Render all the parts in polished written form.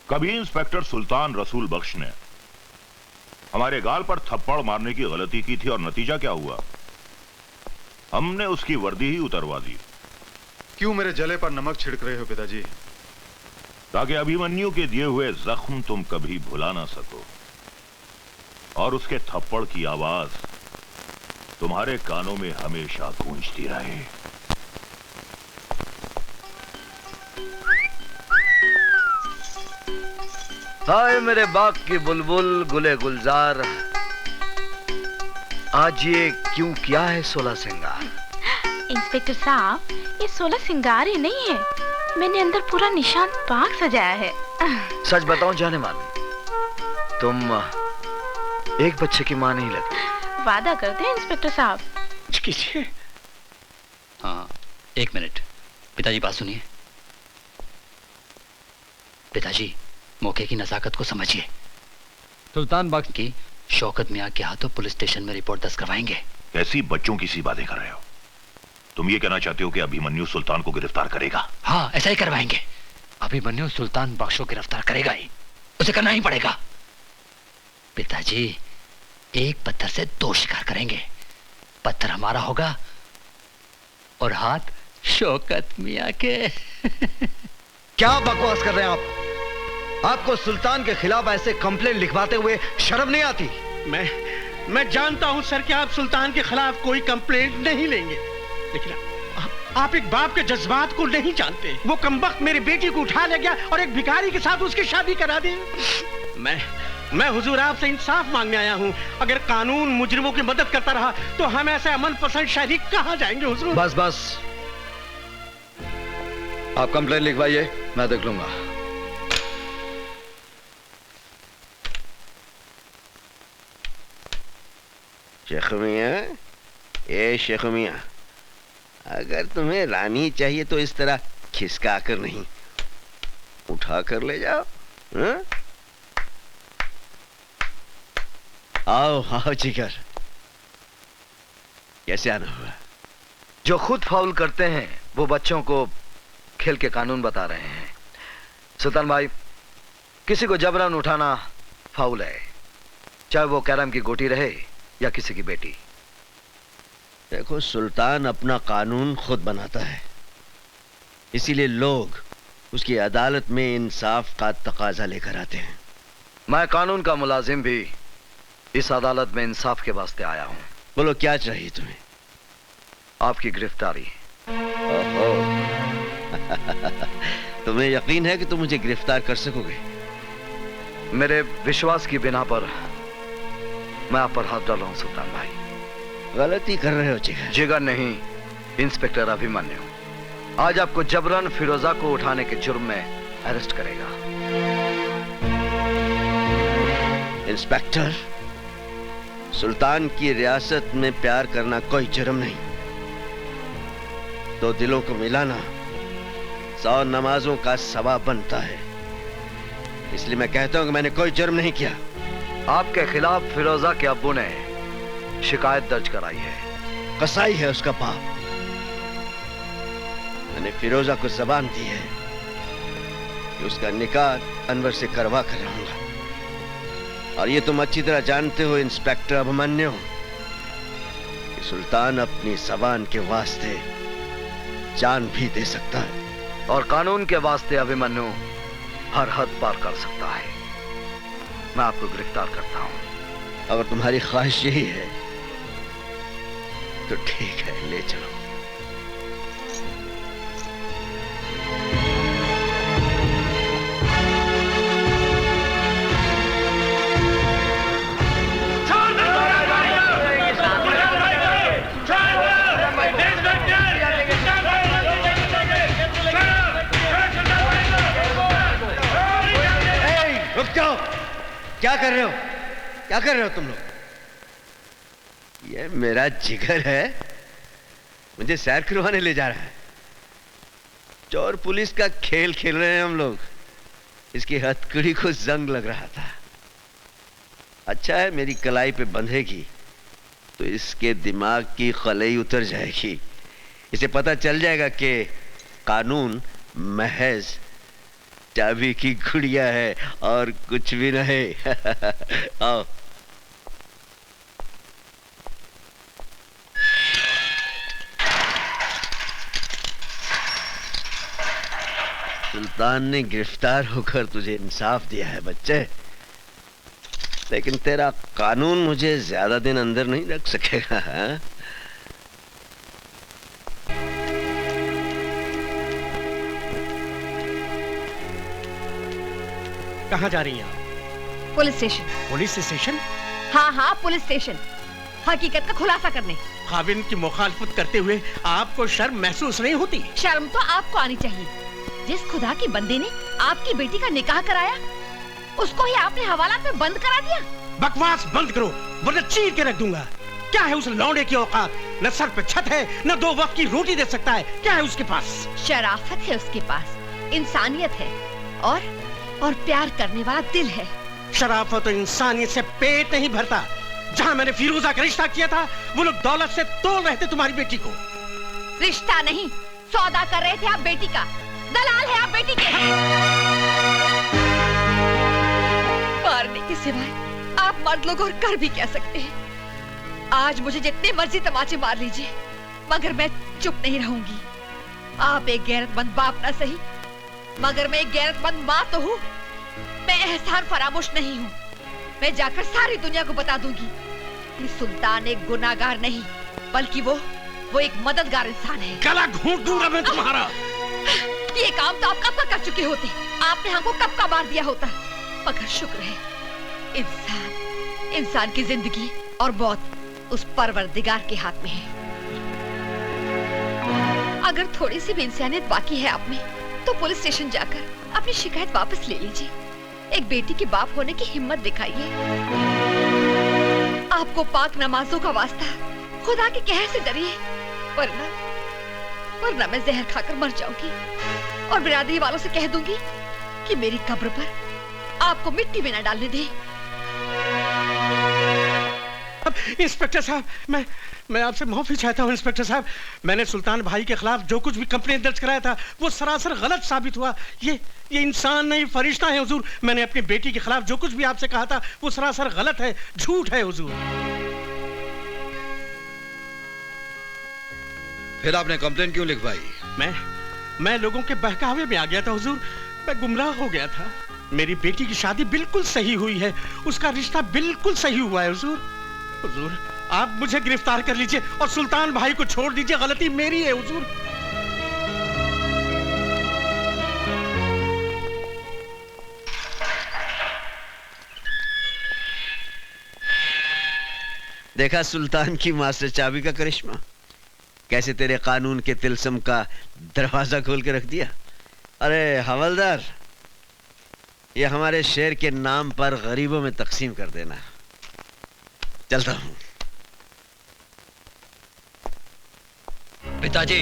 कभी इंस्पेक्टर सुल्तान रसूल बख्श ने हमारे गाल पर थप्पड़ मारने की गलती की थी और नतीजा क्या हुआ? हमने उसकी वर्दी ही उतरवा दी। क्यों मेरे जले पर नमक छिड़क रहे हो पिताजी? ताकि अभिमन्यु के दिए हुए जख्म तुम कभी भुला ना सको और उसके थप्पड़ की आवाज तुम्हारे कानों में हमेशा गूंजती रहे। हाय मेरे बाग की बुलबुल गुले गुलजार, आज ये क्यों किया है 16 सिंगार? इंस्पेक्टर साहब, ये 16 सिंगार ही नहीं है, मैंने अंदर पूरा निशांत बाग सजाया है। सच बताऊं जाने माने, तुम एक बच्चे की मां नहीं लगती। वादा करते हैं इंस्पेक्टर साहब। कीजिए। हाँ, एक मिनट। पिताजी बात सुनिए। पिताजी, मौके की नजाकत को समझिए। सुल्तान बख्श की शौकत मियां के हाथों पुलिस स्टेशन में रिपोर्ट दर्ज करवाएंगे। कैसी बच्चों की सी बातें कर रहे हो? तुम ये कहना चाहते हो कि अभिमन्यु सुल्तान को गिरफ्तार करेगा? हाँ, ऐसा ही करवाएंगे। अभिमन्यु सुल्तान बख्श को गिरफ्तार करेगा ही, उसे करना ही पड़ेगा। पिताजी, एक पत्थर से 2 शिकार करेंगे। पत्थर हमारा होगा और हाथ शौकत मियां के। क्या बकवास कर रहे हैं आप? आपको सुल्तान के खिलाफ ऐसे कंप्लेंट लिखवाते हुए शर्म नहीं आती? मैं जानता हूं सर कि आप सुल्तान के खिलाफ कोई कंप्लेंट नहीं लेंगे, लेकिन आप एक बाप के जज्बात को नहीं जानते। वो कमबख्त मेरी बेटी को उठा ले गया और एक भिखारी के साथ उसकी शादी करा दी। मैं हुजूर आपसे इंसाफ मांगने आया हूं। अगर कानून मुजरिमों की मदद करता रहा तो हम ऐसे अमन पसंद शहरी कहां जाएंगे हुजूर? बस बस, आप कंप्लेंट लिखवाइए, मैं देख लूंगा। शेख मियां, ए शेख मियां, अगर तुम्हें रानी चाहिए तो इस तरह खिसका कर नहीं, उठा कर ले जाओ। हा? आओ आओ जिगर, कैसे आना हुआ? जो खुद फाउल करते हैं वो बच्चों को खेल के कानून बता रहे हैं। सुल्तान भाई, किसी को जबरन उठाना फाउल है, चाहे वो कैरम की गोटी रहे या किसी की बेटी। देखो, सुल्तान अपना कानून खुद बनाता है, इसीलिए लोग उसकी अदालत में इंसाफ का तकाजा लेकर आते हैं। मैं कानून का मुलाजिम भी इस अदालत में इंसाफ के वास्ते आया हूं। बोलो, क्या चाहिए तुम्हें? आपकी गिरफ्तारी। ओहो। तुम्हें यकीन है कि तुम मुझे गिरफ्तार कर सकोगे? मेरे विश्वास की बिना पर मैं आप पर हाथ डाल रहा हूं सुल्तान भाई। गलती कर रहे हो जिगर। जिगर नहीं, इंस्पेक्टर अभिमन्यु आज आपको जबरन फिरोजा को उठाने के जुर्म में अरेस्ट करेगा। इंस्पेक्टर, सुल्तान की रियासत में प्यार करना कोई जुर्म नहीं। 2 दिलों को मिलाना 100 नमाजों का सवाब बनता है। इसलिए मैं कहता हूं कि मैंने कोई जुर्म नहीं किया। आपके खिलाफ फिरोजा के अब्बू ने शिकायत दर्ज कराई है। कसाई है उसका बाप। मैंने फिरोजा को जबान दी है कि उसका निकाह अनवर से करवा कर रहूंगा। और ये तुम अच्छी तरह जानते हो इंस्पेक्टर अभिमन्यु कि सुल्तान अपनी जबान के वास्ते जान भी दे सकता है और कानून के वास्ते अभिमन्यु हर हद पार कर सकता है। मैं आपको गिरफ्तार करता हूं। अगर तुम्हारी ख्वाहिश यही है तो ठीक है, ले चलो। क्या कर रहे हो? क्या कर रहे हो तुम लोग? ये मेरा जिगर है, मुझे सैर करवाने ले जा रहा है। चोर पुलिस का खेल खेल रहे हैं हम लोग। इसकी हथकड़ी को जंग लग रहा था। अच्छा है, मेरी कलाई पे बंधेगी तो इसके दिमाग की खलई उतर जाएगी। इसे पता चल जाएगा कि कानून महज चाबी की गुड़िया है और कुछ भी नहीं। आओ। सुल्तान ने गिरफ्तार होकर तुझे इंसाफ दिया है बच्चे, लेकिन तेरा कानून मुझे ज्यादा दिन अंदर नहीं रख सकेगा। हाँ? कहाँ जा रही हैं आप? Police station. Police station? हाँ हाँ, पुलिस स्टेशन, हकीकत का खुलासा करने। खाविन की मुखालफत करते हुए आपको शर्म महसूस नहीं होती? शर्म तो आपको आनी चाहिए। जिस खुदा की बंदे ने आपकी बेटी का निकाह कराया, उसको ही आपने हवालात में बंद करा दिया। बकवास बंद करो वरना चीर के रख दूंगा। क्या है उस लौंडे की औकात? न सर पे छत है, न 2 वक्त की रोटी दे सकता है। क्या है उसके पास? शराफत है उसके पास, इंसानियत है और प्यार करने वाला दिल है। शराफत और इंसानियत से पेट नहीं भरता। जहाँ मैंने फिरोजा का रिश्ता किया था, वो लोग दौलत से तोड़ रहे थे तुम्हारी बेटी को। रिश्ता नहीं, सौदा कर रहे थे आप बेटी का। दलाल है आप बेटी के। मारने के सिवाय आप मर्द लोग और कर भी क्या सकते हैं? आज मुझे जितने मर्जी तमाचे मार लीजिए, मगर मैं चुप नहीं रहूंगी। आप एक गैरतमंद बाप ना सही, मगर मैं एक गैरतमंद माँ तो हूँ। मैं एहसान फरामोश नहीं हूँ। मैं जाकर सारी दुनिया को बता दूंगी कि सुल्तान एक गुनाहगार नहीं, बल्कि वो एक मददगार इंसान है। गला घूंट दूंगा मैं तुम्हारा। ये काम तो आप कब का कर चुके होते। आपने हमको कब का मार दिया होता। मगर शुक्र है, इंसान की जिंदगी और मौत उस परवरदिगार के हाथ में है। अगर थोड़ी सी भी इंसानियत बाकी है आप में, तो पुलिस स्टेशन जाकर अपनी शिकायत वापस ले लीजिए। एक बेटी के बाप होने की हिम्मत दिखाइए। आपको पाक नमाजों का वास्ता, खुदा के कहर से डरिए, वरना मैं जहर खाकर मर जाऊंगी और बिरादरी वालों से कह दूंगी कि मेरी कब्र पर आपको मिट्टी में न डालने दें। इंस्पेक्टर साहब, मैं आपसे माफी चाहता हूँ। इंस्पेक्टर साहब, मैंने सुल्तान भाई के खिलाफ जो कुछ भी कंप्लेंट दर्ज कराया था, वो सरासर गलत साबित हुआ। ये इंसान नहीं, फरिश्ता है हुजूर। मैंने अपनी बेटी के खिलाफ जो कुछ भी आपसे कहा था, वो सरासर गलत है, झूठ है हुजूर। फिर आपने कंप्लेंट क्यों लिखवाई? मैं लोगों के बहकावे में आ गया था हुजूर। मैं गुमराह हो गया था। मेरी बेटी की शादी बिल्कुल सही हुई है, उसका रिश्ता बिल्कुल सही हुआ है हुजूर। हुजूर, आप मुझे गिरफ्तार कर लीजिए और सुल्तान भाई को छोड़ दीजिए। गलती मेरी है हुजूर। देखा सुल्तान की मास्टर चाबी का करिश्मा, कैसे तेरे कानून के तिलस्म का दरवाजा खोल के रख दिया। अरे हवलदार, ये हमारे शहर के नाम पर गरीबों में तकसीम कर देना। चलता हूं। पिताजी,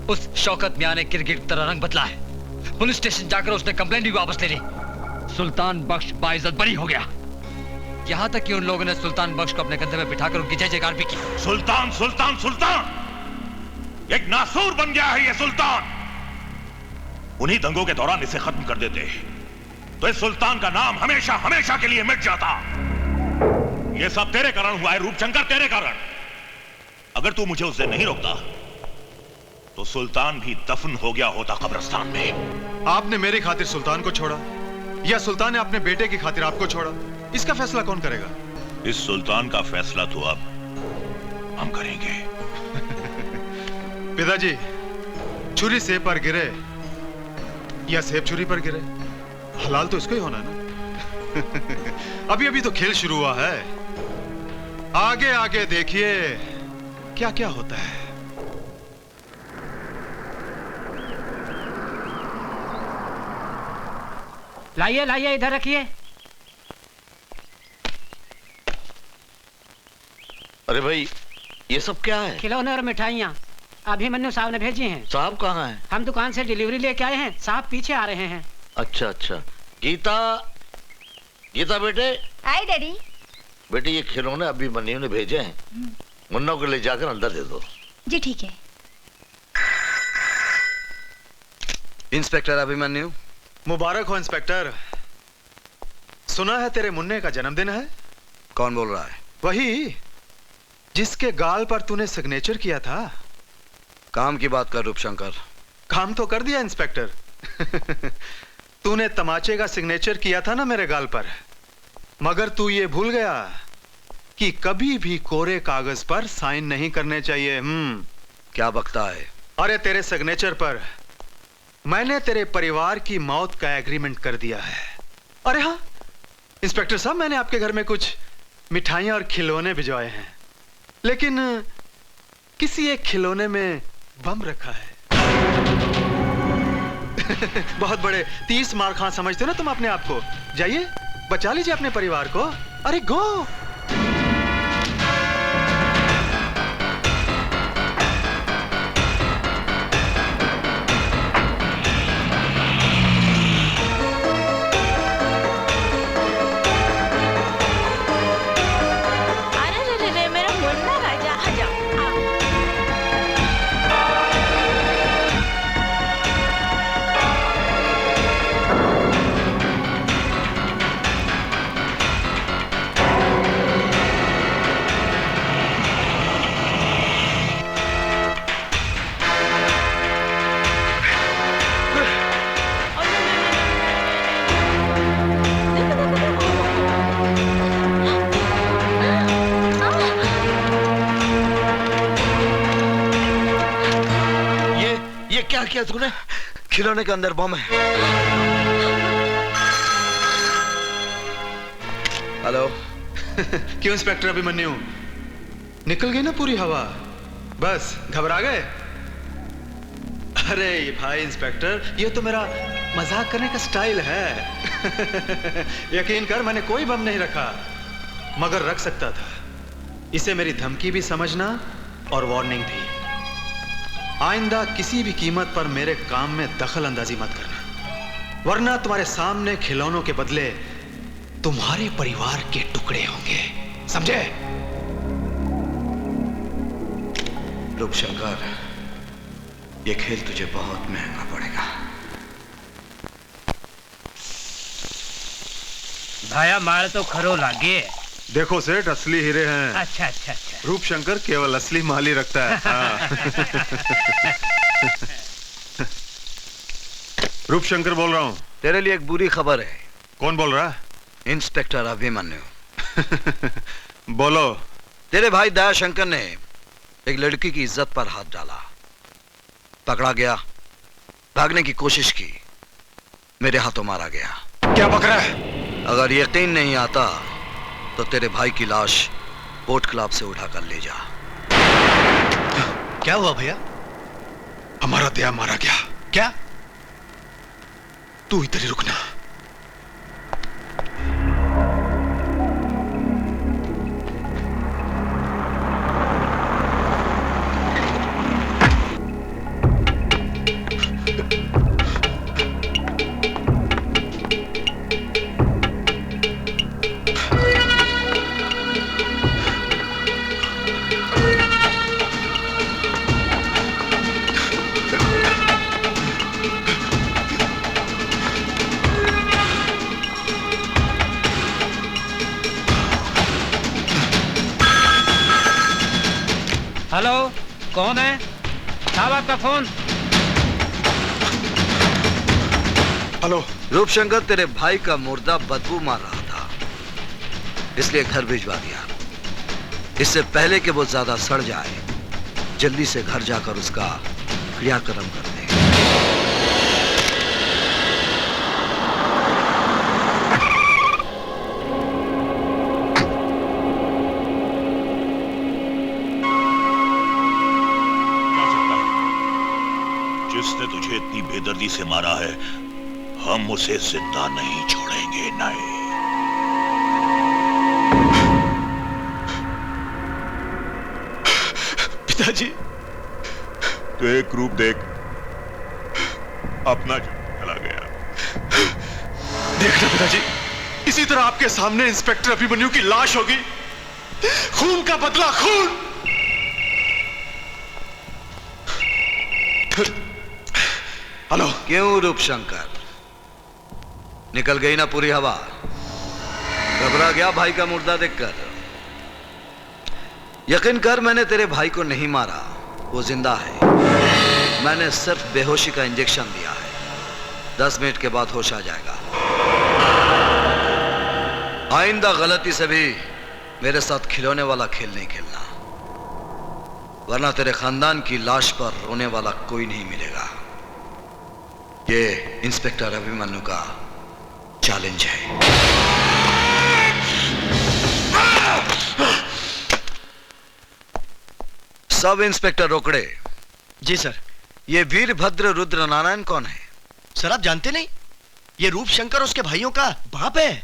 उस शौकत मियां ने क्रिकेट की तरह रंग बदला है। पुलिस स्टेशन जाकर उसने कंप्लेंट भी वापस ले ली। सुल्तान बख्श बाइज्जत बरी हो गया। यहाँ तक कि उन लोगों ने सुल्तान बख्श को अपने कंधे में बिठाकर उनकी जय जयकार भी की। सुल्तान सुल्तान सुल्तान, एक नासूर बन गया है ये सुल्तान। उन्हीं दंगों के दौरान इसे खत्म कर देते तो इस सुल्तान का नाम हमेशा हमेशा के लिए मिट जाता। ये सब तेरे कारण हुआ है रूपशंकर, तेरे कारण। अगर तू मुझे उस दिन नहीं रोकता तो सुल्तान भी दफन हो गया होता कब्रिस्तान में। आपने मेरी खातिर सुल्तान को छोड़ा या सुल्तान ने अपने बेटे की खातिर आपको छोड़ा, इसका फैसला कौन करेगा? इस सुल्तान का फैसला तो अब हम करेंगे। पिताजी, छुरी सेब पर गिरे या सेब छुरी पर गिरे, हलाल तो इसको ही होना है ना। अभी अभी तो खेल शुरू हुआ है, आगे आगे देखिए क्या क्या होता है। लाइए लाइए, इधर रखिए। अरे भाई, ये सब क्या है? खिलौने और मिठाइयाँ अभिमन्यु साहब ने भेजी हैं। साहब कहाँ हैं? हम दुकान से डिलीवरी लेके आए हैं, साहब पीछे आ रहे हैं। अच्छा अच्छा। गीता, गीता बेटे। हाय डैडी। बेटे, ये खिलौने अभिमन्यु ने भेजे हैं, मुन्ना को ले जाकर अंदर दे दो। जी ठीक है। इंस्पेक्टर अभिमन्यु, मुबारक हो इंस्पेक्टर। सुना है तेरे मुन्ने का जन्मदिन है। कौन बोल रहा है? वही जिसके गाल पर तूने सिग्नेचर किया था। काम की बात कर रूपशंकर। काम तो कर दिया इंस्पेक्टर। तूने तमाचे का सिग्नेचर किया था ना मेरे गाल पर, मगर तू ये भूल गया कि कभी भी कोरे कागज पर साइन नहीं करने चाहिए। क्या बकता है? अरे तेरे सिग्नेचर पर मैंने तेरे परिवार की मौत का एग्रीमेंट कर दिया है। अरे हाँ इंस्पेक्टर साहब, मैंने आपके घर में कुछ मिठाइयां और खिलौने भिजवाए हैं, लेकिन किसी एक खिलौने में बम रखा है। बहुत बड़े 30 मार खां समझते हो ना तुम अपने आप को। जाइए बचा लीजिए अपने परिवार को। अरे गो। क्या किया तूने? खिलौने के अंदर बम है। हेलो। क्यों इंस्पेक्टर अभिमन्यु, निकल गई ना पूरी हवा? बस घबरा गए? अरे भाई इंस्पेक्टर, ये तो मेरा मजाक करने का स्टाइल है। यकीन कर मैंने कोई बम नहीं रखा, मगर रख सकता था। इसे मेरी धमकी भी समझना और वार्निंग भी। आइंदा किसी भी कीमत पर मेरे काम में दखल अंदाजी मत करना, वरना तुम्हारे सामने खिलौनों के बदले तुम्हारे परिवार के टुकड़े होंगे, समझे? रूपशंकर, ये खेल तुझे बहुत महंगा पड़ेगा। भाया मार तो खरो लागे। देखो सेठ, असली हीरे हैं। अच्छा अच्छा अच्छा। रूपशंकर केवल असली माल ही रखता है। हाँ। रूपशंकर बोल रहा हूँ। तेरे लिए एक बुरी खबर है। कौन बोल रहा? इंस्पेक्टर अभिमन्यु। बोलो। तेरे भाई दयाशंकर ने एक लड़की की इज्जत पर हाथ डाला, पकड़ा गया, भागने की कोशिश की, मेरे हाथों मारा गया। क्या बक रहा है? अगर यकीन नहीं आता तो तेरे भाई की लाश बोट क्लब से उठाकर ले जा। क्या हुआ भैया? हमारा दया मारा गया। क्या? तू इधर ही रुकना। हेलो, कौन है? साहब आपका फोन। हेलो। रूपशंकर, तेरे भाई का मुर्दा बदबू मार रहा था, इसलिए घर भिजवा दिया। इससे पहले कि वो ज्यादा सड़ जाए, जल्दी से घर जाकर उसका क्रियाक्रम कर दे। जिसने तुझे इतनी बेदर्दी से मारा है, हम उसे जिंदा नहीं छोड़ेंगे। नहीं। पिताजी, तो एक रूप देख, अपना चला गया। देखना पिताजी, इसी तरह आपके सामने इंस्पेक्टर अभिमन्यु की लाश होगी। खून का बदला खून। हेलो। क्यों रूपशंकर, निकल गई ना पूरी हवा? घबरा गया भाई का मुर्दा देखकर? यकीन कर, मैंने तेरे भाई को नहीं मारा, वो जिंदा है। मैंने सिर्फ बेहोशी का इंजेक्शन दिया है। 10 मिनट के बाद होश आ जाएगा। आइंदा गलती से भी मेरे साथ खिलौने वाला खेल नहीं खेलना, वरना तेरे खानदान की लाश पर रोने वाला कोई नहीं मिलेगा। ये इंस्पेक्टर अभिमन्यु का चैलेंज है। सब इंस्पेक्टर रोकड़े। जी सर। ये वीरभद्र रुद्र नारायण कौन है? सर आप जानते नहीं? ये रूप शंकर उसके भाइयों का बाप है।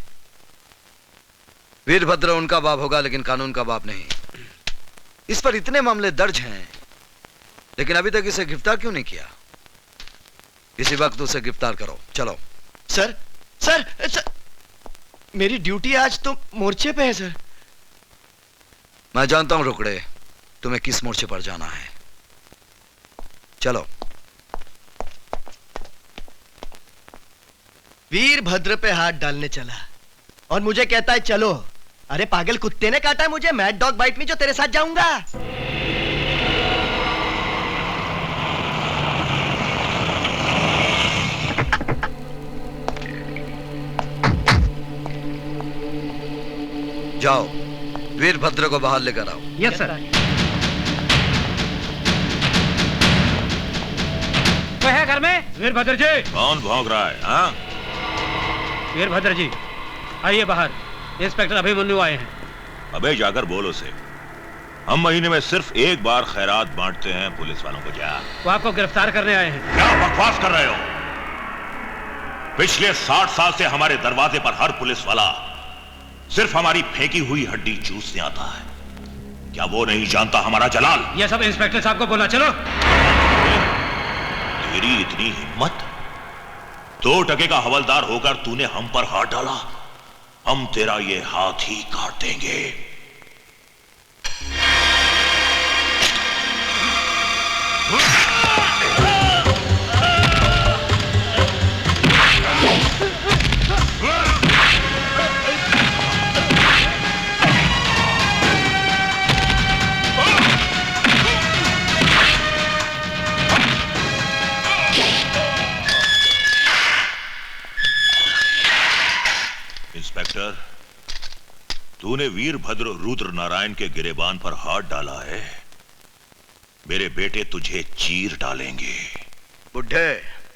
वीरभद्र उनका बाप होगा, लेकिन कानून का बाप नहीं। इस पर इतने मामले दर्ज हैं, लेकिन अभी तक इसे गिरफ्तार क्यों नहीं किया? इसी वक्त उसे गिरफ्तार करो। चलो। सर सर, सर मेरी ड्यूटी आज तो मोर्चे पे है सर। मैं जानता हूं रोकड़े, तुम्हें किस मोर्चे पर जाना है। चलो। वीरभद्र पे हाथ डालने चला और मुझे कहता है चलो। अरे पागल कुत्ते ने काटा है मुझे, मैड डॉग बाइट में, जो तेरे साथ जाऊंगा। जाओ, वीरभद्र को बाहर लेकर आओ। Yes sir. कोई है घर में? वीरभद्र जी। कौन भौंक रहा है? हाँ? वीरभद्र जी आइए बाहर, इंस्पेक्टर अभिमन्यु आए हैं। अबे जाकर बोल उसे, हम महीने में सिर्फ एक बार खैरात बांटते हैं पुलिस वालों को। जा। वो आपको गिरफ्तार करने आए हैं। क्या बकवास कर रहे हो? पिछले 60 साल से हमारे दरवाजे पर हर पुलिस वाला सिर्फ हमारी फेंकी हुई हड्डी चूसने आता है। क्या वो नहीं जानता हमारा जलाल? ये सब इंस्पेक्टर साहब को बोला। चलो। तेरी इतनी हिम्मत? 2 टके का हवलदार होकर तूने हम पर हाथ डाला? हम तेरा ये हाथ ही काट देंगे। इंस्पेक्टर, तूने वीरभद्र रुद्र नारायण के गिरेबान पर हाथ डाला है। मेरे बेटे तुझे चीर डालेंगे। बुढ़े,